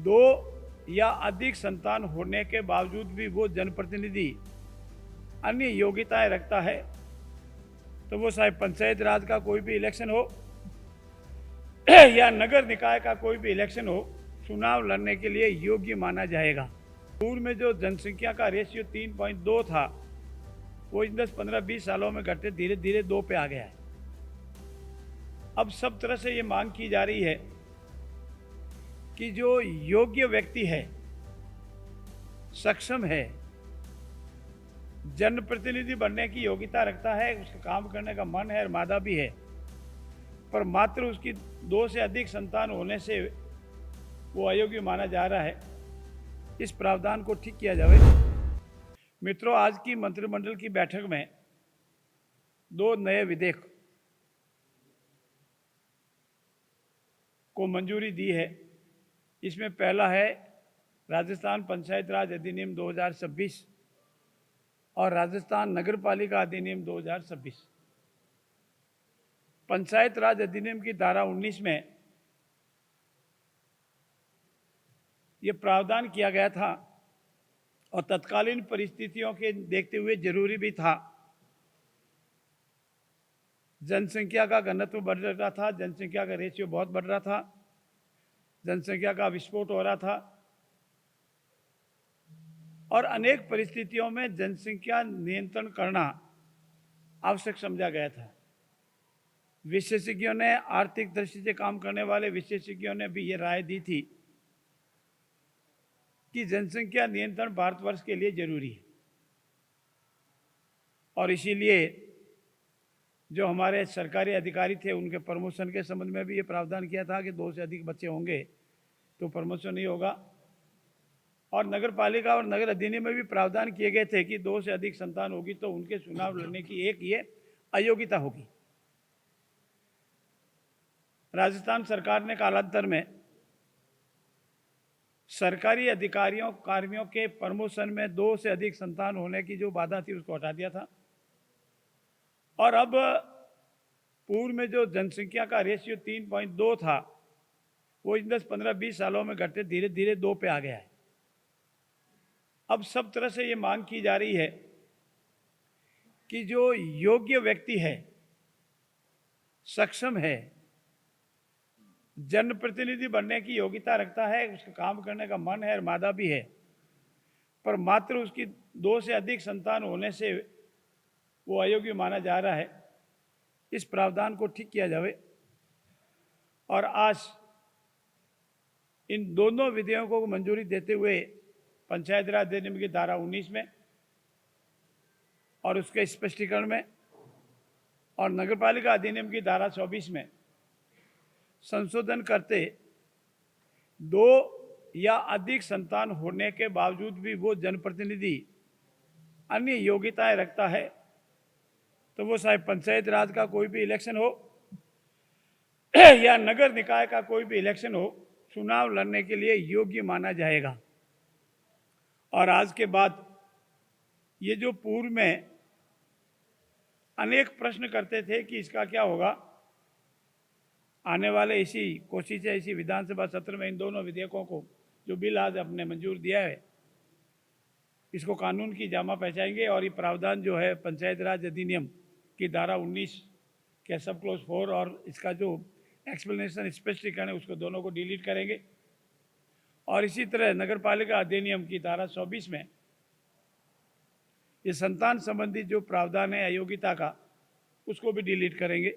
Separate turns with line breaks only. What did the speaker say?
दो या अधिक संतान होने के बावजूद भी वो जनप्रतिनिधि अन्य योग्यताएं रखता है तो वो चाहे पंचायत राज का कोई भी इलेक्शन हो या नगर निकाय का कोई भी इलेक्शन हो, चुनाव लड़ने के लिए योग्य माना जाएगा। पूर्व में जो जनसंख्या का रेशियो 3.2 था वो इन 10-15-20 सालों में घटते धीरे धीरे 2 पे आ गया है। अब सब तरह से ये मांग की जा रही है कि जो योग्य व्यक्ति है, सक्षम है, जनप्रतिनिधि बनने की योग्यता रखता है, उसका काम करने का मन है और मादा भी है, पर मात्र उसकी 2 से अधिक संतान होने से वो अयोग्य माना जा रहा है। इस प्रावधान को ठीक किया जाए। मित्रों, आज की मंत्रिमंडल की बैठक में 2 नए विधेयक को मंजूरी दी है। इसमें पहला है राजस्थान पंचायत राज अधिनियम 2026 और राजस्थान नगरपालिका अधिनियम 2026। पंचायत राज अधिनियम की धारा 19 में ये प्रावधान किया गया था और तत्कालीन परिस्थितियों के देखते हुए जरूरी भी था। जनसंख्या का घनत्व बढ़ रहा था, जनसंख्या का रेशियो बहुत बढ़ रहा था, जनसंख्या का विस्फोट हो रहा था और अनेक परिस्थितियों में जनसंख्या नियंत्रण करना आवश्यक समझा गया था। विशेषज्ञों ने, आर्थिक दृष्टि से काम करने वाले विशेषज्ञों ने भी ये राय दी थी कि जनसंख्या नियंत्रण भारतवर्ष के लिए जरूरी है और इसीलिए जो हमारे सरकारी अधिकारी थे उनके प्रमोशन के संबंध में भी ये प्रावधान किया था कि 2 से अधिक बच्चे होंगे तो प्रमोशन नहीं होगा। और नगर पालिका और नगर अधिनियम में भी प्रावधान किए गए थे कि 2 से अधिक संतान होगी तो उनके चुनाव लड़ने की एक ये अयोग्यता होगी। राजस्थान सरकार ने कालांतर में सरकारी अधिकारियों कार्मियों के प्रमोशन में 2 से अधिक संतान होने की जो बाधा थी उसको हटा दिया था और अब पूर्व में जो जनसंख्या का रेशियो 3.2 था वो इन 10-15-20 सालों में घटते धीरे धीरे 2 पे आ गया है। अब सब तरह से ये मांग की जा रही है कि जो योग्य व्यक्ति है, सक्षम है, जनप्रतिनिधि बनने की योग्यता रखता है, उसका काम करने का मन है और मादा भी है, पर मात्र उसकी 2 से अधिक संतान होने से वो अयोग्य माना जा रहा है। इस प्रावधान को ठीक किया जाए और आज इन दोनों विधेयकों को मंजूरी देते हुए पंचायत राज अधिनियम की धारा 19 में और उसके स्पष्टीकरण में और नगरपालिका अधिनियम की धारा 24 में संशोधन करते 2 या अधिक संतान होने के बावजूद भी वो जनप्रतिनिधि अन्य योग्यताएं रखता है तो वो चाहे पंचायत राज का कोई भी इलेक्शन हो या नगर निकाय का कोई भी इलेक्शन हो, चुनाव लड़ने के लिए योग्य माना जाएगा। और आज के बाद ये जो पूर्व में अनेक प्रश्न करते थे कि इसका क्या होगा, आने वाले इसी कोशिश है इसी विधानसभा सत्र में इन दोनों विधेयकों को जो बिल आज अपने मंजूर दिया है इसको कानून की जामा पहचाएंगे और ये प्रावधान जो है पंचायत राज अधिनियम की धारा 19 के सब क्लोज 4 और इसका जो एक्सप्लेनेशन स्पष्टीकरण है उसको दोनों को डिलीट करेंगे और इसी तरह नगरपालिका अधिनियम की धारा 24 में ये संतान संबंधी जो प्रावधान है अयोग्यता का उसको भी डिलीट करेंगे।